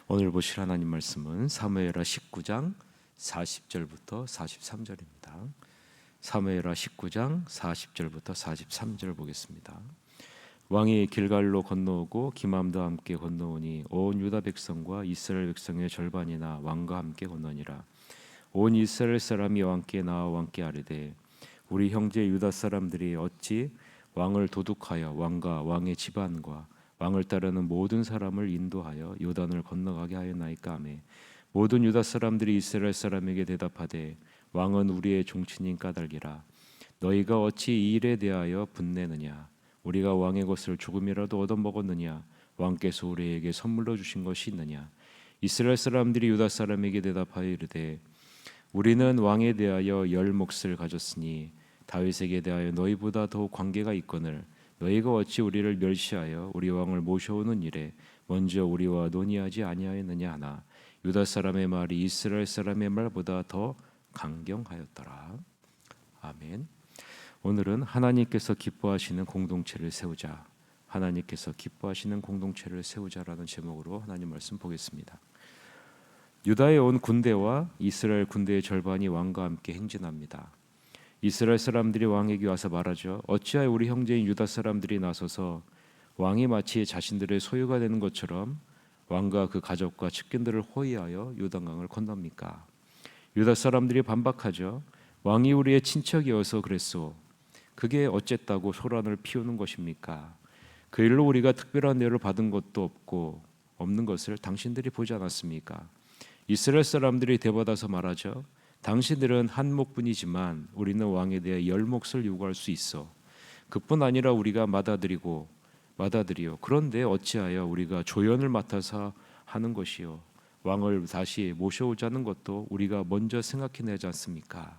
오늘 보실 하나님 말씀은 사무엘하 19장 40절부터 43절입니다. 사무엘하 19장 40절부터 43절 보겠습니다. 왕이 길갈로 건너오고 기맘과 함께 건너오니 온 유다 백성과 이스라엘 백성의 절반이나 왕과 함께 건너니라. 온 이스라엘 사람이 왕께 나와 왕께 아뢰되 우리 형제 유다 사람들이 어찌 왕을 도둑하여 왕과 왕의 집안과 왕을 따르는 모든 사람을 인도하여 요단을 건너가게 하였나이까 하매 모든 유다 사람들이 이스라엘 사람에게 대답하되 왕은 우리의 종친인 까닭이라. 너희가 어찌 이 일에 대하여 분내느냐? 우리가 왕의 것을 조금이라도 얻어먹었느냐? 왕께서 우리에게 선물로 주신 것이 있느냐? 이스라엘 사람들이 유다 사람에게 대답하여 이르되 우리는 왕에 대하여 10몫을 가졌으니 다윗에게 대하여 너희보다 더 관계가 있거늘 너희가 어찌 우리를 멸시하여 우리 왕을 모셔오는 일에 먼저 우리와 논의하지 아니하였느냐 하나 유다 사람의 말이 이스라엘 사람의 말보다 더 강경하였더라. 아멘. 오늘은 하나님께서 기뻐하시는 공동체를 세우자, 하나님께서 기뻐하시는 공동체를 세우자라는 제목으로 하나님 말씀 보겠습니다. 유다에 온 군대와 이스라엘 군대의 절반이 왕과 함께 행진합니다. 이스라엘 사람들이 왕에게 와서 말하죠. 어찌하여 우리 형제인 유다 사람들이 나서서 왕이 마치 자신들의 소유가 되는 것처럼 왕과 그 가족과 측근들을 호위하여 요단강을 건넙니까? 유다 사람들이 반박하죠. 왕이 우리의 친척이어서 그랬소. 그게 어쨌다고 소란을 피우는 것입니까? 그 일로 우리가 특별한 예를 받은 것도 없는 것을 당신들이 보지 않았습니까? 이스라엘 사람들이 대받아서 말하죠. 당신들은 한 몫뿐이지만 우리는 왕에 대해 10몫을 요구할 수 있어. 그뿐 아니라 우리가 받아들이요. 그런데 어찌하여 우리가 조연을 맡아서 하는 것이요. 왕을 다시 모셔오자는 것도 우리가 먼저 생각해내지 않습니까?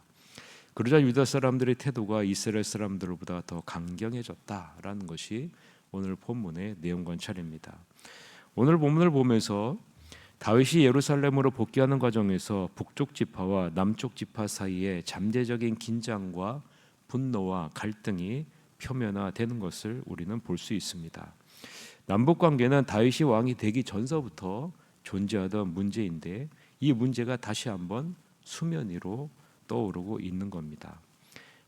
그러자 유다 사람들의 태도가 이스라엘 사람들보다 더 강경해졌다라는 것이 오늘 본문의 내용 관찰입니다. 오늘 본문을 보면서 다윗이 예루살렘으로 복귀하는 과정에서 북쪽 지파와 남쪽 지파 사이에 잠재적인 긴장과 분노와 갈등이 표면화되는 것을 우리는 볼 수 있습니다. 남북 관계는 다윗이 왕이 되기 전서부터 존재하던 문제인데 이 문제가 다시 한번 수면 위로 떠오르고 있는 겁니다.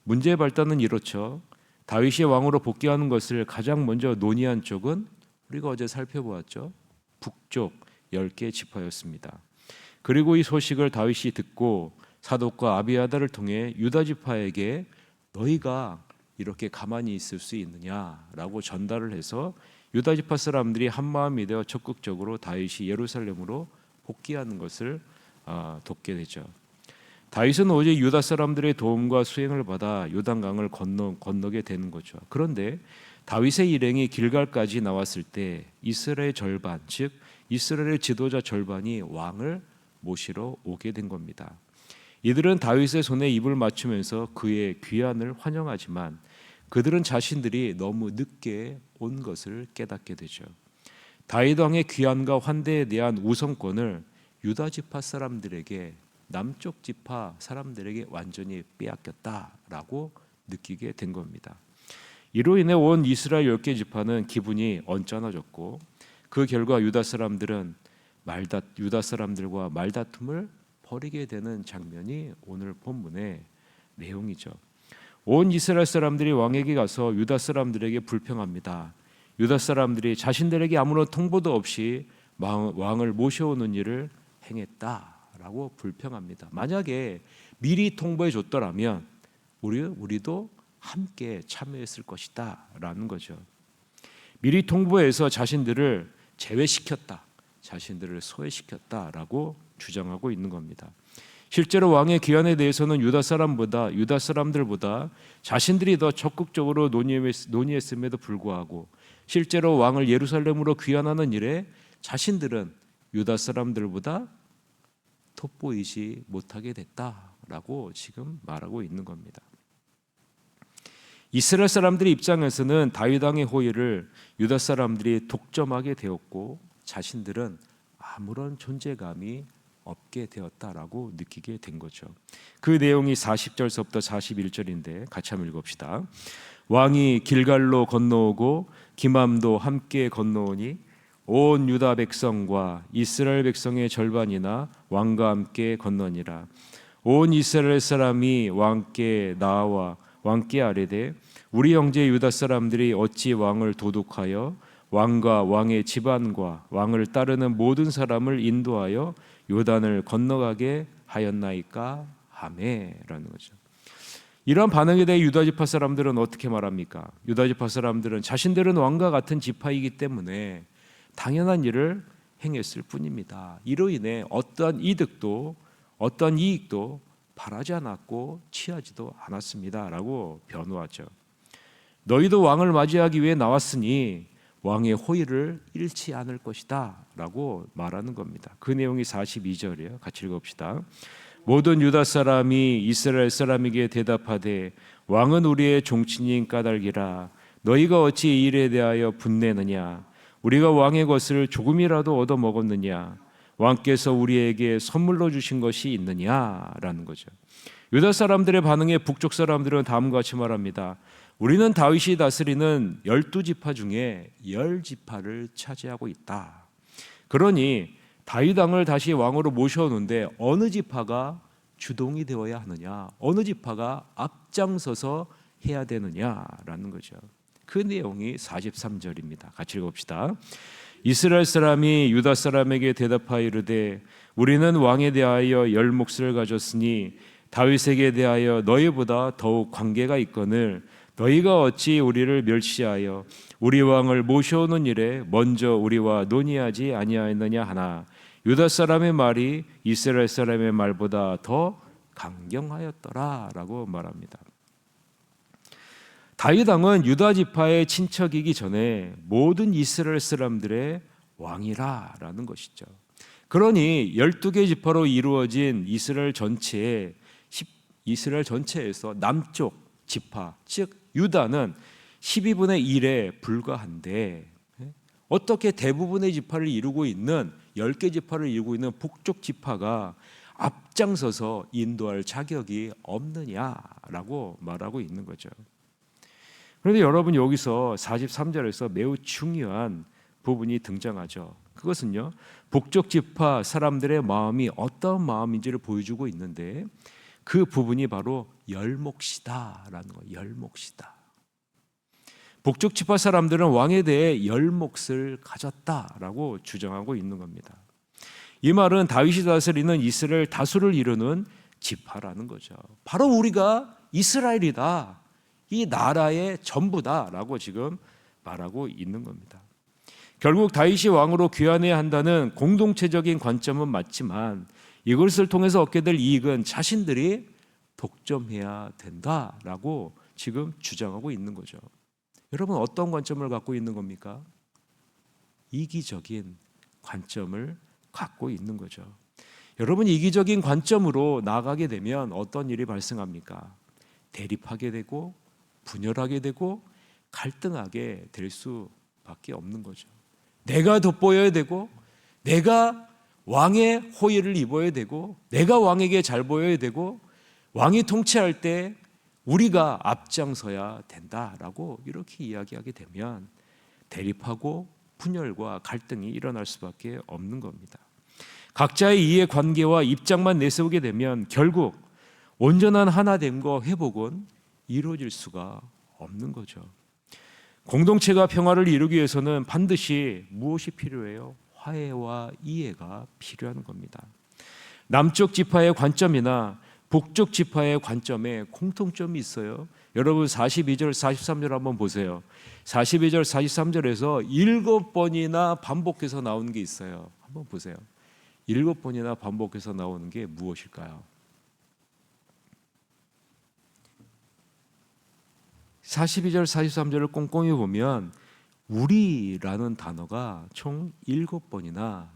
문제의 발단은 이렇죠. 다윗이 왕으로 복귀하는 것을 가장 먼저 논의한 쪽은 우리가 어제 살펴보았죠. 북쪽 10개 지파였습니다. 그리고 이 소식을 다윗이 듣고 사독과 아비아달을 통해 유다 지파에게 너희가 이렇게 가만히 있을 수 있느냐라고 전달을 해서 유다 지파 사람들이 한마음이 되어 적극적으로 다윗이 예루살렘으로 복귀하는 것을 돕게 되죠. 다윗은 오직 유다 사람들의 도움과 수행을 받아 요단강을 건너게 되는 거죠. 그런데 다윗의 일행이 길갈까지 나왔을 때 이스라엘 절반, 즉 이스라엘의 지도자 절반이 왕을 모시러 오게 된 겁니다. 이들은 다윗의 손에 입을 맞추면서 그의 귀환을 환영하지만 그들은 자신들이 너무 늦게 온 것을 깨닫게 되죠. 다윗 왕의 귀환과 환대에 대한 우선권을 유다 지파 사람들에게, 남쪽 지파 사람들에게 완전히 빼앗겼다라고 느끼게 된 겁니다. 이로 인해 온 이스라엘 10개 지파는 기분이 언짢아졌고 그 결과 유다 사람들은 유다 사람들과 말다툼을 벌이게 되는 장면이 오늘 본문의 내용이죠. 온 이스라엘 사람들이 왕에게 가서 유다 사람들에게 불평합니다. 유다 사람들이 자신들에게 아무런 통보도 없이 왕을 모셔오는 일을 행했다라고 불평합니다. 만약에 미리 통보해 줬더라면 우리도 함께 참여했을 것이다 라는 거죠. 미리 통보해서 자신들을 제외시켰다, 자신들을 소외시켰다라고 주장하고 있는 겁니다. 실제로 왕의 귀환에 대해서는 유다 사람들보다 자신들이 더 적극적으로 논의했음에도 불구하고 실제로 왕을 예루살렘으로 귀환하는 일에 자신들은 유다 사람들보다 돋보이지 못하게 됐다라고 지금 말하고 있는 겁니다. 이스라엘 사람들의 입장에서는 다윗 왕의 호의를 유다 사람들이 독점하게 되었고 자신들은 아무런 존재감이 없게 되었다라고 느끼게 된 거죠. 그 내용이 40절서부터 41절인데 같이 한번 읽읍시다. 왕이 길갈로 건너오고 기맘도 함께 건너오니 온 유다 백성과 이스라엘 백성의 절반이나 왕과 함께 건너니라. 온 이스라엘 사람이 왕께 나와 왕께 아뢰되 우리 형제 유다 사람들이 어찌 왕을 도둑하여 왕과 왕의 집안과 왕을 따르는 모든 사람을 인도하여 요단을 건너가게 하였나이까 하매라는 거죠. 이런 반응에 대해 유다 지파 사람들은 어떻게 말합니까? 유다 지파 사람들은 자신들은 왕과 같은 지파이기 때문에 당연한 일을 행했을 뿐입니다. 이로 인해 어떠한 이득도 어떠한 이익도 바라지 않았고 취하지도 않았습니다라고 변호하죠. 너희도 왕을 맞이하기 위해 나왔으니 왕의 호의를 잃지 않을 것이다 라고 말하는 겁니다. 그 내용이 42절이에요. 같이 읽어봅시다. 모든 유다 사람이 이스라엘 사람에게 대답하되 왕은 우리의 종친인 까닭이라 너희가 어찌 이 일에 대하여 분내느냐? 우리가 왕의 것을 조금이라도 얻어 먹었느냐? 왕께서 우리에게 선물로 주신 것이 있느냐라는 거죠. 유다 사람들의 반응에 북쪽 사람들은 다음과 같이 말합니다. 우리는 다윗이 다스리는 12지파 중에 10지파를 차지하고 있다. 그러니 다윗 왕을 다시 왕으로 모셔오는데 어느 지파가 주동이 되어야 하느냐, 어느 지파가 앞장서서 해야 되느냐라는 거죠. 그 내용이 43절입니다. 같이 읽읍시다. 이스라엘 사람이 유다 사람에게 대답하여 이르되 우리는 왕에 대하여 10몫을 가졌으니 다윗에게 대하여 너희보다 더욱 관계가 있거늘 너희가 어찌 우리를 멸시하여 우리 왕을 모셔오는 일에 먼저 우리와 논의하지 아니하였느냐 하나 유다 사람의 말이 이스라엘 사람의 말보다 더 강경하였더라라고 말합니다. 다윗 왕은 유다 지파의 친척이기 전에 모든 이스라엘 사람들의 왕이라라는 것이죠. 그러니 12개 지파로 이루어진 이스라엘 전체에서 남쪽 지파, 즉 유다는 12분의 1에 불과한데 어떻게 대부분의 지파를 이루고 있는 10개 지파를 이루고 있는 북쪽 지파가 앞장서서 인도할 자격이 없느냐라고 말하고 있는 거죠. 그런데 여러분 여기서 43절에서 매우 중요한 부분이 등장하죠. 그것은요, 북쪽 지파 사람들의 마음이 어떤 마음인지를 보여주고 있는데 그 부분이 바로 열목시다라는 거예요. 열목시다. 북쪽 지파 사람들은 왕에 대해 열목을 가졌다라고 주장하고 있는 겁니다. 이 말은 다윗이 다스리는 이스라엘 다수를 이루는 지파라는 거죠. 바로 우리가 이스라엘이다, 이 나라의 전부다라고 지금 말하고 있는 겁니다. 결국 다윗이 왕으로 귀환해야 한다는 공동체적인 관점은 맞지만 이것을 통해서 얻게 될 이익은 자신들이 독점해야 된다라고 지금 주장하고 있는 거죠. 여러분 어떤 관점을 갖고 있는 겁니까? 이기적인 관점을 갖고 있는 거죠. 여러분 이기적인 관점으로 나아가게 되면 어떤 일이 발생합니까? 대립하게 되고 분열하게 되고 갈등하게 될 수밖에 없는 거죠. 내가 돋보여야 되고 내가 왕의 호의를 입어야 되고 내가 왕에게 잘 보여야 되고 왕이 통치할 때 우리가 앞장서야 된다라고 이렇게 이야기하게 되면 대립하고 분열과 갈등이 일어날 수밖에 없는 겁니다. 각자의 이해관계와 입장만 내세우게 되면 결국 온전한 하나됨과 회복은 이루어질 수가 없는 거죠. 공동체가 평화를 이루기 위해서는 반드시 무엇이 필요해요? 화해와 이해가 필요한 겁니다. 남쪽 지파의 관점이나 북쪽 지파의 관점에 공통점이 있어요. 여러분 42절 43절 한번 보세요. 42절 43절에서 7번이나 반복해서 나오는 게 있어요. 한번 보세요. 7번이나 반복해서 나오는 게 무엇일까요? 42절 43절을 꼼꼼히 보면 우리라는 단어가 총 7번이나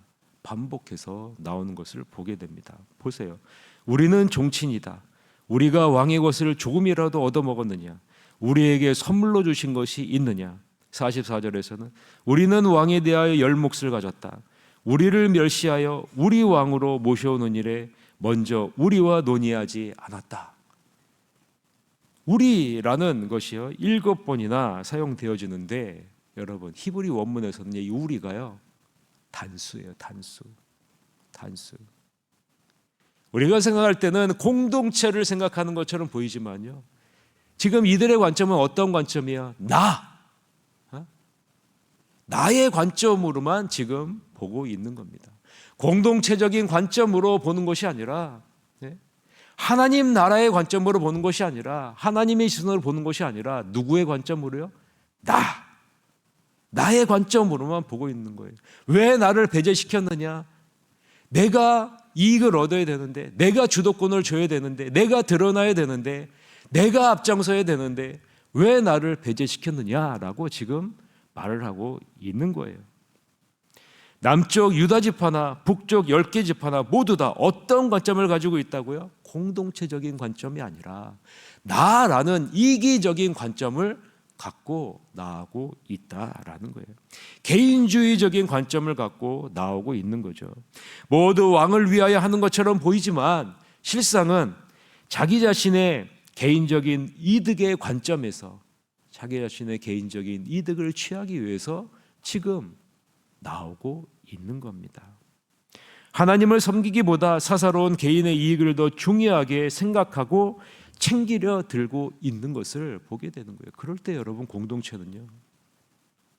반복해서 나오는 것을 보게 됩니다. 보세요. 우리는 종친이다. 우리가 왕의 것을 조금이라도 얻어먹었느냐? 우리에게 선물로 주신 것이 있느냐? 44절에서는 우리는 왕에 대하여 10몫을 가졌다. 우리를 멸시하여 우리 왕으로 모셔오는 일에 먼저 우리와 논의하지 않았다. 우리라는 것이요 7번이나 사용되어지는데 여러분 히브리 원문에서는 이 우리가요 단수예요. 단수. 우리가 생각할 때는 공동체를 생각하는 것처럼 보이지만요, 지금 이들의 관점은 어떤 관점이야? 나의 관점으로만 지금 보고 있는 겁니다. 공동체적인 관점으로 보는 것이 아니라, 하나님 나라의 관점으로 보는 것이 아니라, 하나님의 시선으로 보는 것이 아니라 누구의 관점으로요? 나의 관점으로만 보고 있는 거예요. 왜 나를 배제시켰느냐? 내가 이익을 얻어야 되는데, 내가 주도권을 줘야 되는데, 내가 드러나야 되는데, 내가 앞장서야 되는데 왜 나를 배제시켰느냐라고 지금 말을 하고 있는 거예요. 남쪽 유다 지파나 북쪽 10개 지파나 모두 다 어떤 관점을 가지고 있다고요? 공동체적인 관점이 아니라 나라는 이기적인 관점을 갖고 나오고 있다라는 거예요. 개인주의적인 관점을 갖고 나오고 있는 거죠. 모두 왕을 위하여 하는 것처럼 보이지만 실상은 자기 자신의 개인적인 이득의 관점에서 자기 자신의 개인적인 이득을 취하기 위해서 지금 나오고 있는 겁니다. 하나님을 섬기기보다 사사로운 개인의 이익을 더 중요하게 생각하고 챙기려 들고 있는 것을 보게 되는 거예요. 그럴 때 여러분, 공동체는요,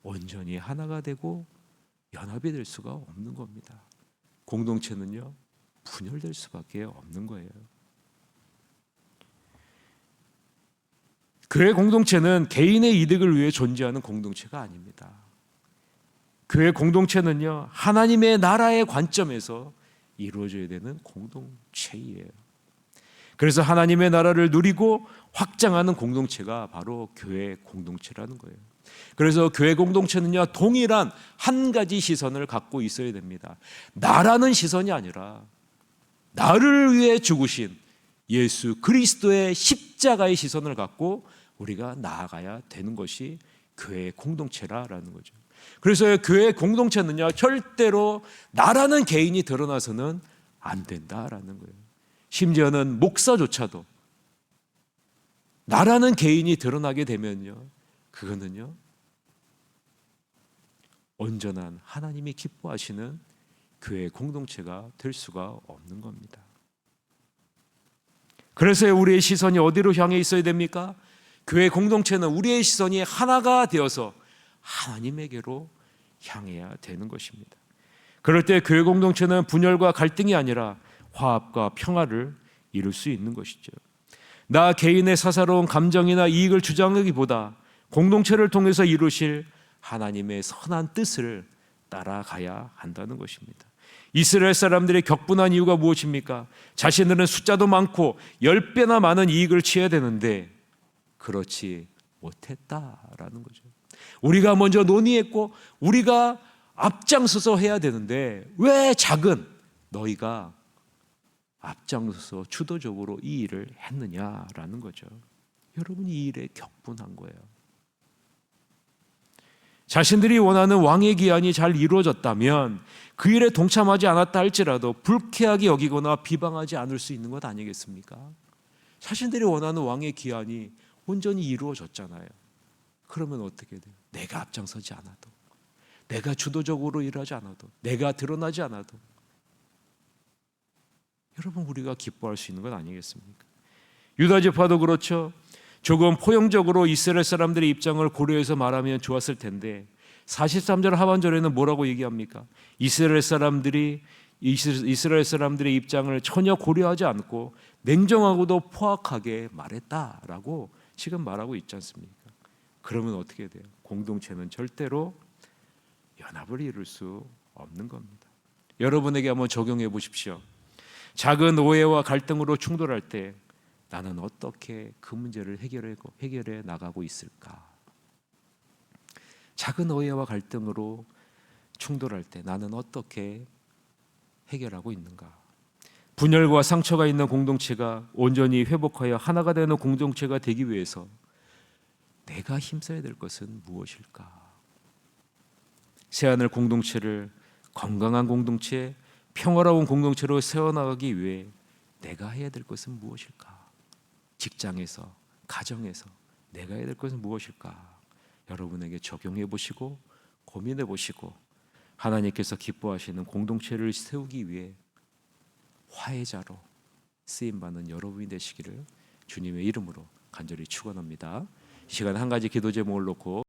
온전히 하나가 되고 연합이 될 수가 없는 겁니다. 공동체는요, 분열될 수밖에 없는 거예요. 교회 공동체는 개인의 이득을 위해 존재하는 공동체가 아닙니다. 교회 공동체는요, 하나님의 나라의 관점에서 이루어져야 되는 공동체예요. 그래서 하나님의 나라를 누리고 확장하는 공동체가 바로 교회 공동체라는 거예요. 그래서 교회 공동체는요, 동일한 한 가지 시선을 갖고 있어야 됩니다. 나라는 시선이 아니라 나를 위해 죽으신 예수 그리스도의 십자가의 시선을 갖고 우리가 나아가야 되는 것이 교회 공동체라는 거죠. 그래서 교회 공동체는요, 절대로 나라는 개인이 드러나서는 안 된다라는 거예요. 심지어는 목사조차도 나라는 개인이 드러나게 되면요, 그거는요, 온전한 하나님이 기뻐하시는 교회 공동체가 될 수가 없는 겁니다. 그래서 우리의 시선이 어디로 향해 있어야 됩니까? 교회 공동체는 우리의 시선이 하나가 되어서 하나님에게로 향해야 되는 것입니다. 그럴 때 교회 공동체는 분열과 갈등이 아니라 화합과 평화를 이룰 수 있는 것이죠. 나 개인의 사사로운 감정이나 이익을 주장하기보다 공동체를 통해서 이루실 하나님의 선한 뜻을 따라가야 한다는 것입니다. 이스라엘 사람들의 격분한 이유가 무엇입니까? 자신들은 숫자도 많고 10배나 많은 이익을 취해야 되는데 그렇지 못했다라는 거죠. 우리가 먼저 논의했고 우리가 앞장서서 해야 되는데 왜 작은 너희가 앞장서서 주도적으로 이 일을 했느냐라는 거죠. 여러분, 이 일에 격분한 거예요. 자신들이 원하는 왕의 기한이 잘 이루어졌다면 그 일에 동참하지 않았다 할지라도 불쾌하게 여기거나 비방하지 않을 수 있는 것 아니겠습니까? 자신들이 원하는 왕의 기한이 온전히 이루어졌잖아요. 그러면 어떻게 돼요? 내가 앞장서지 않아도, 내가 주도적으로 일하지 않아도, 내가 드러나지 않아도 여러분, 우리가 기뻐할 수 있는 것 아니겠습니까? 유다 지파도 그렇죠. 조금 포용적으로 이스라엘 사람들의 입장을 고려해서 말하면 좋았을 텐데 43절 하반절에는 뭐라고 얘기합니까? 이스라엘 사람들의 입장을 전혀 고려하지 않고 냉정하고도 포악하게 말했다라고 지금 말하고 있지 않습니까? 그러면 어떻게 돼요? 공동체는 절대로 연합을 이룰 수 없는 겁니다. 여러분에게 한번 적용해 보십시오. 작은 오해와 갈등으로 충돌할 때 나는 어떻게 그 문제를 해결해 나가고 있을까? 작은 오해와 갈등으로 충돌할 때 나는 어떻게 해결하고 있는가? 분열과 상처가 있는 공동체가 온전히 회복하여 하나가 되는 공동체가 되기 위해서 내가 힘써야 될 것은 무엇일까? 새하늘 공동체를 건강한 공동체, 평화로운 공동체로 세워나가기 위해 내가 해야 될 것은 무엇일까? 직장에서, 가정에서 내가 해야 될 것은 무엇일까? 여러분에게 적용해 보시고 고민해 보시고 하나님께서 기뻐하시는 공동체를 세우기 위해 화해자로 쓰임받는 여러분이 되시기를 주님의 이름으로 간절히 축원합니다. 이 시간 한 가지 기도 제목을 놓고